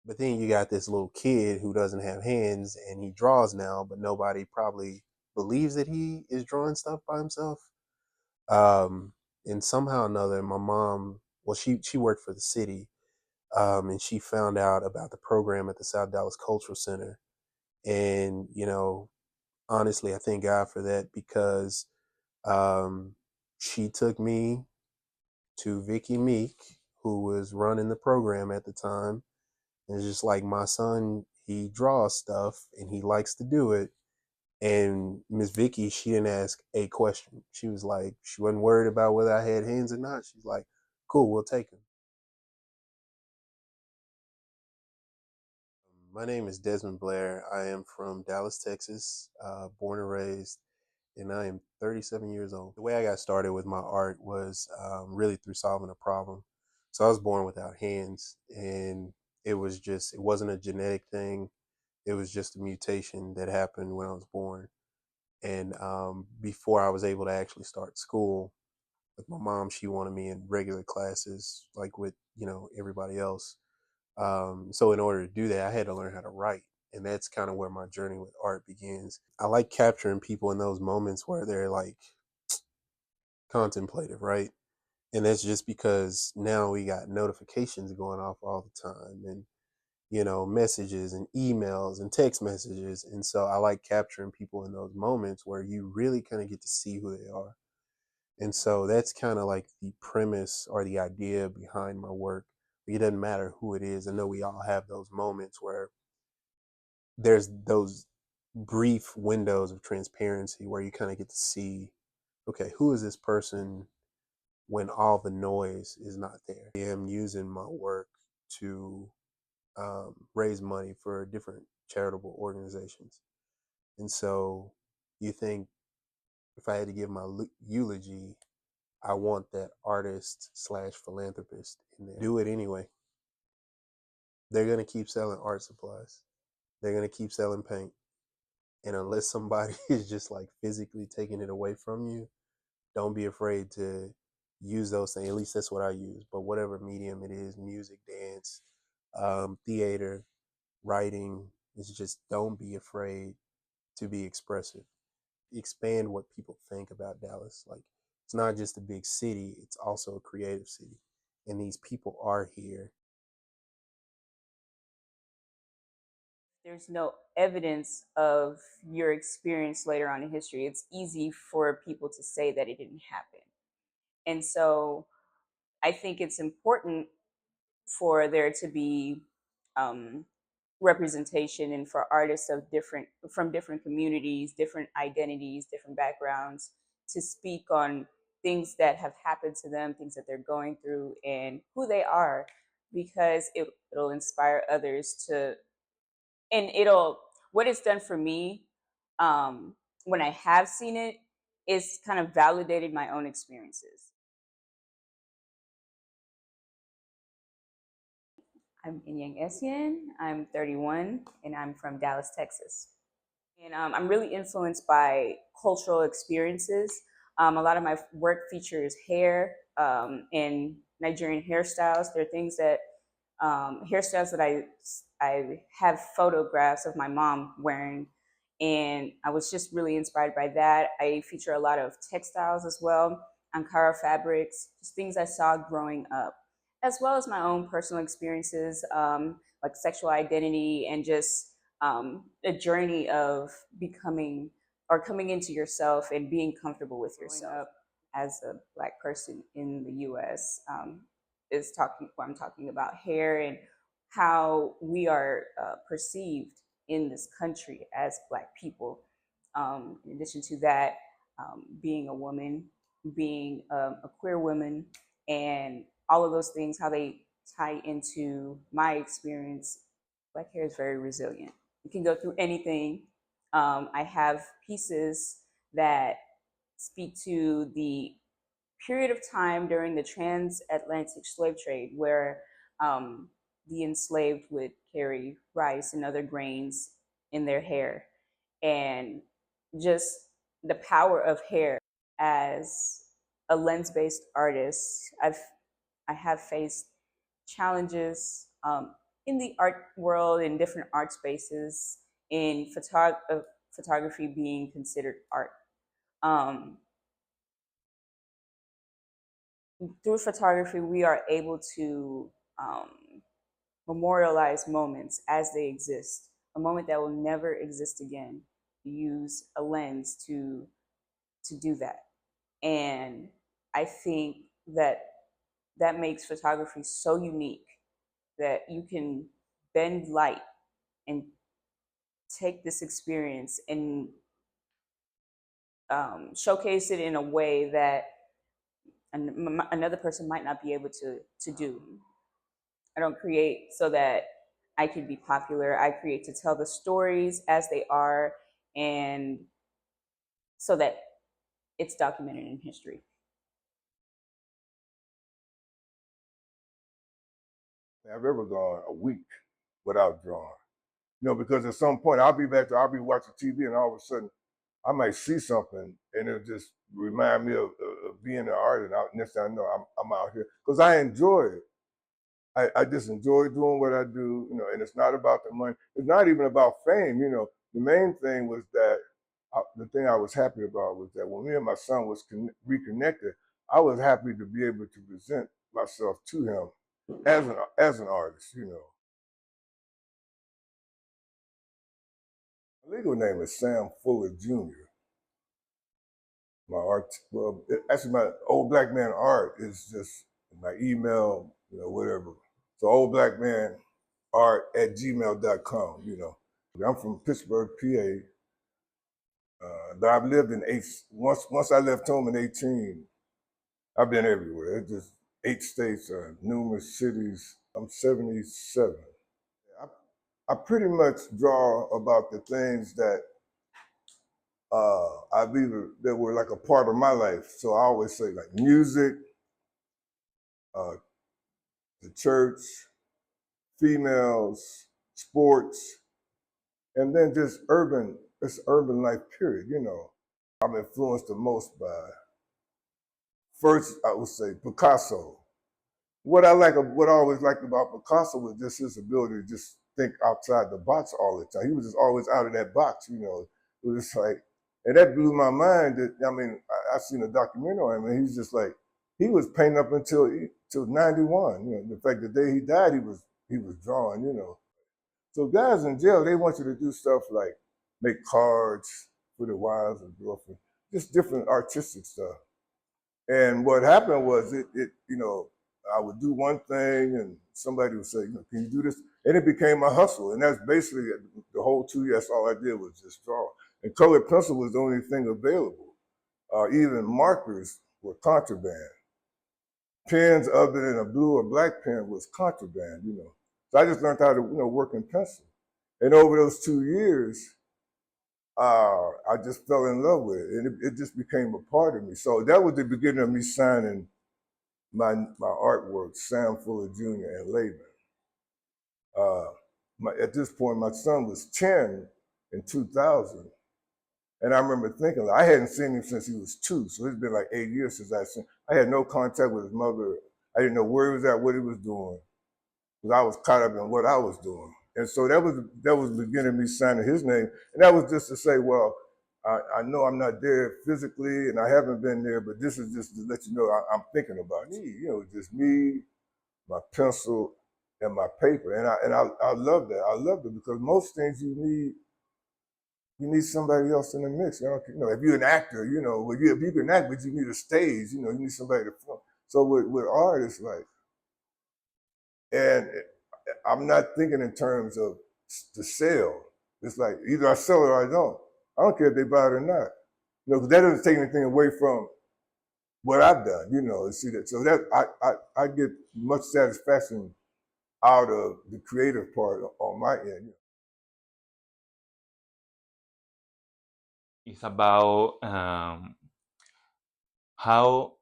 But then you got this little kid who doesn't have hands and he draws now, but nobody probably believes that he is drawing stuff by himself. Um, and somehow or another, my mom, well, she worked for the city, and she found out about the program at the South Dallas Cultural Center. And honestly, I thank God for that because um, she took me to Vicky Meek, who was running the program at the time. And it's just like, my son, he draws stuff and he likes to do it. And Miss Vicky, she didn't ask a question. She was like, she wasn't worried about whether I had hands or not. She's like, cool, we'll take him. My name is Desmond Blair. I am from Dallas, Texas, born and raised, and I am 37 years old. The way I got started with my art was really through solving a problem. So I was born without hands, and it wasn't a genetic thing. It was just a mutation that happened when I was born. And before I was able to actually start school, like my mom, she wanted me in regular classes, like with everybody else. So in order to do that, I had to learn how to write, and that's kind of where my journey with art begins. I like capturing people in those moments where they're like contemplative, right? And that's just because now we got notifications going off all the time, and messages and emails and text messages. And so I like capturing people in those moments where you really kind of get to see who they are. And so that's kind of like the premise or the idea behind my work. It doesn't matter who it is. I know we all have those moments where there's those brief windows of transparency where you kind of get to see, okay, who is this person when all the noise is not there. I am using my work to raise money for different charitable organizations. And so you think, if I had to give my eulogy, I want that artist slash philanthropist in there. Do it anyway. They're going to keep selling art supplies. They're going to keep selling paint. And unless somebody is just like physically taking it away from you, don't be afraid to use those things. At least that's what I use. But whatever medium it is, music, dance, theater, writing, it's just, don't be afraid to be expressive. Expand what people think about Dallas. Like, it's not just a big city, it's also a creative city. And these people are here. There's no evidence of your experience later on in history, it's easy for people to say that it didn't happen. And so I think it's important for there to be um, representation and for artists of different communities, different identities, different backgrounds to speak on things that have happened to them, things that they're going through, and who they are, because it'll inspire others to, and it'll, what it's done for me, um, when I have seen it, is kind of validated my own experiences. I'm Inyang Essien. I'm 31 and I'm from Dallas, Texas. And I'm really influenced by cultural experiences. A lot of my work features hair and Nigerian hairstyles. There are things that hairstyles that I have photographs of my mom wearing, and I was just really inspired by that. I feature a lot of textiles as well, Ankara fabrics, just things I saw growing up, as well as my own personal experiences, like sexual identity and just a journey of becoming or coming into yourself and being comfortable with yourself as a Black person in the U.S. Is talking. I'm talking about hair and how we are perceived in this country as Black people. In addition to that, being a woman, being a queer woman, and all of those things, how they tie into my experience. Black hair is very resilient. It can go through anything. I have pieces that speak to the period of time during the transatlantic slave trade where um, the enslaved would carry rice and other grains in their hair. And just the power of hair as a lens-based artist, I have faced challenges in the art world, in different art spaces, in photography being considered art. Um, Through photography, we are able to memorialize moments as they exist, a moment that will never exist again. Use a lens to do that, and I think that that makes photography so unique that you can bend light and take this experience and showcase it in a way that another person might not be able to do. I don't create so that I can be popular. I create to tell the stories as they are, and so that it's documented in history. I've ever gone a week without drawing. Because at some point I'll be watching TV and all of a sudden I might see something and it'll just remind me of being an artist. Next thing I know, I'm out here because I enjoy it. I just enjoy doing what I do, and it's not about the money. It's not even about fame. The main thing was that the thing I was happy about was that when me and my son was reconnected, I was happy to be able to present myself to him as an artist. My legal name is Sam Fuller Jr. My art, well, actually, my old black man art is just my email, whatever. So oldblackmanart@gmail.com. I'm from Pittsburgh, PA, but I've lived in once I left home in 18, I've been everywhere. It's just 8 states, numerous cities. I'm 77. I pretty much draw about the things that that were like a part of my life. So I always say like music, uh, the church, females, sports, and then just urban life period. I'm influenced the most by, first I would say Picasso. What I always liked about Picasso was just his ability to just think outside the box all the time. He was just always out of that box. It was just like, and that blew my mind. I seen a documentary on him, and he's just like, he was painting up till 91. The fact the day he died, he was drawing. So guys in jail, they want you to do stuff like make cards for the wives and girlfriends, just different artistic stuff. And what happened was I would do one thing and somebody would say, can you do this? And it became a hustle. And that's basically the whole 2 years, all I did was just draw. And colored pencil was the only thing available. Even markers were contraband. Pens other than a blue or black pen was contraband. So I just learned how to, work in pencil. And over those 2 years, I just fell in love with it, and it just became a part of me. So that was the beginning of me signing my artwork, Sam Fuller Jr. and Laban. At this point, my son was 10 in 2000, and I remember thinking, I hadn't seen him since he was 2, so it's been like 8 years since I seen. I had no contact with his mother. I didn't know where he was at, what he was doing, because I was caught up in what I was doing. And so that was the beginning of me signing his name, and that was just to say, well, I know I'm not there physically, and I haven't been there, but this is just to let you know I'm thinking about me. Just me, my pencil, and my paper, and I love that. I love it because most things you need somebody else in the mix. If you're an actor, well, if you can act, but you need a stage. You need somebody to film. So with art, it's like, and I'm not thinking in terms of the sale. It's like either I sell it or I don't. I don't care if they buy it or not. Because that doesn't take anything away from what I've done. See that. So that I get much satisfaction out of the creative part on my end. It's about how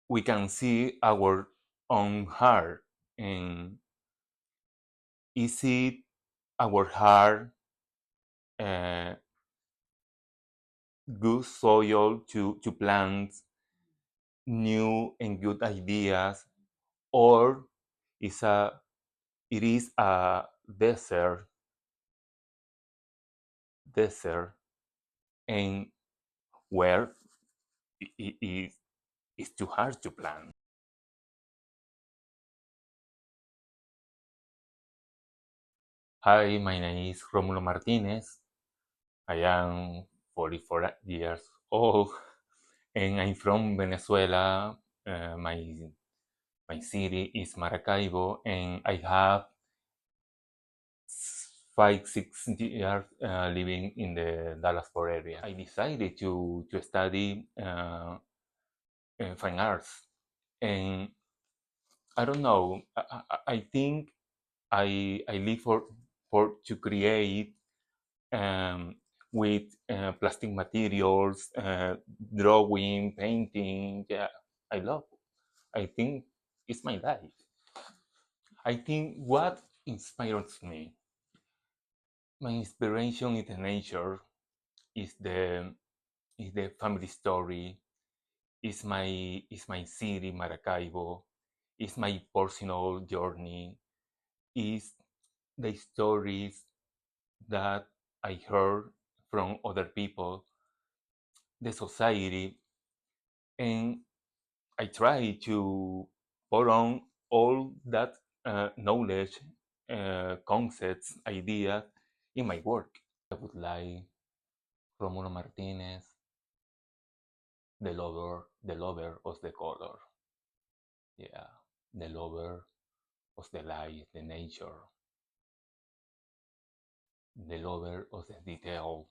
we can see our own heart, and is it our heart uh, good soil to plant new and good ideas, or is a it is a desert, and where it's too hard to plant. Hi, my name is Romulo Martinez. I am 44 years old, and I'm from Venezuela. My city is Maracaibo, and I have 5-6 years living in the Dallas-Fort area. I decided to study fine arts, and I don't know. I think I live for to create um, with plastic materials, drawing, painting. Yeah, I love. I think it's my life. I think what inspires me, my inspiration is the nature, is the family story, is my city Maracaibo, is my personal journey, is the stories that I heard from other people, the society, and I try to put on all that knowledge, concepts, ideas in my work. I would like Romulo Martinez, the lover of the color. Yeah, the lover of the light, the nature, the lover of the detail.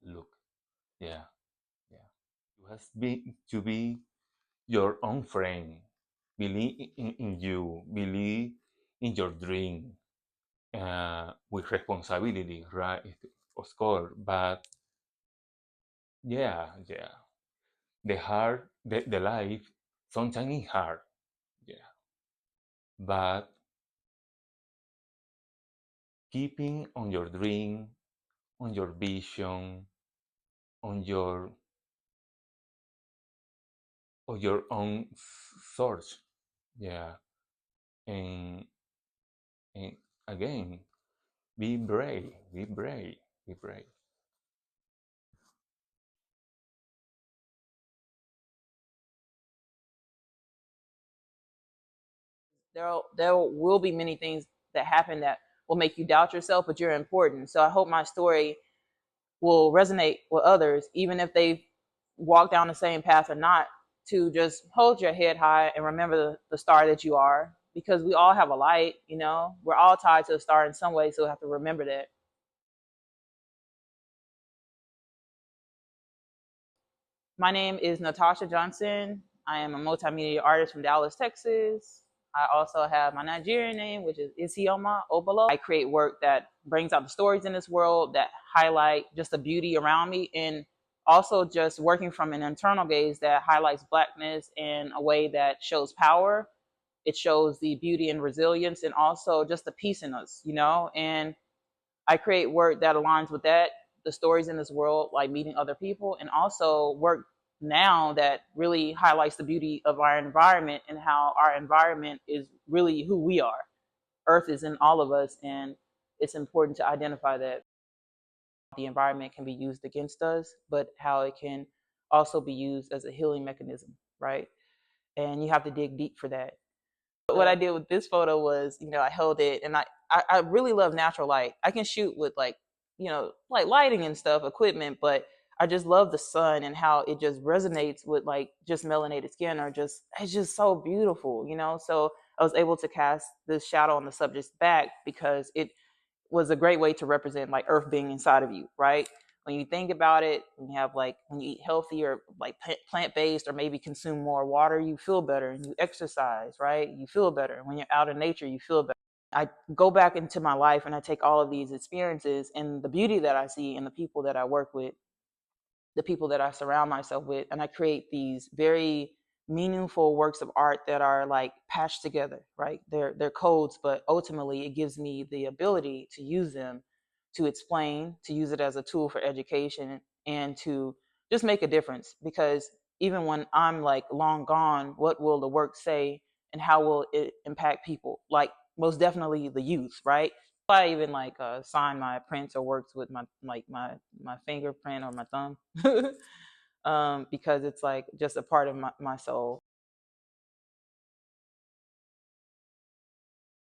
Look, yeah, yeah. You have to be your own friend. Believe in you. Believe in your dream. With responsibility, right? Of course, but yeah. The life sometimes is hard. Yeah, but keeping on your dream, on your vision, on your own source. Yeah, and and again, be brave, be brave, be brave. There will be many things that happen that will make you doubt yourself, but you're important. So I hope my story will resonate with others, even if they walk down the same path or not, to just hold your head high and remember the star that you are, because we all have a light, we're all tied to a star in some way. So we have to remember that. My name is Natasha Johnson. I am a multimedia artist from Dallas, Texas. I also have my Nigerian name, which is Isioma Obolo. I create work that brings out the stories in this world, that highlight just the beauty around me, and also just working from an internal gaze that highlights Blackness in a way that shows power. It shows the beauty and resilience, and also just the peace in us, and I create work that aligns with that, the stories in this world, like meeting other people, and also work now that really highlights the beauty of our environment and how our environment is really who we are. Earth is in all of us, and it's important to identify that the environment can be used against us, but how it can also be used as a healing mechanism, right? And you have to dig deep for that. What I did with this photo was, I held it, and I really love natural light. I can shoot with like lighting and stuff, equipment, but I just love the sun and how it just resonates with like just melanated skin, or just it's just so beautiful, So I was able to cast this shadow on the subject's back because it was a great way to represent like earth being inside of you, right? When you think about it, when you eat healthy or like plant-based, or maybe consume more water, you feel better. And you exercise, right? You feel better. When you're out in nature, you feel better. I go back into my life and I take all of these experiences and the beauty that I see in the people that I work with, the people that I surround myself with, and I create these very meaningful works of art that are like patched together, right? They're codes, but ultimately it gives me the ability to use them to explain, to use it as a tool for education, and to just make a difference. Because even when I'm like long gone, what will the work say and how will it impact people? Like most definitely the youth, right? I even like sign my prints or works with my fingerprint or my thumb because it's like just a part of my soul.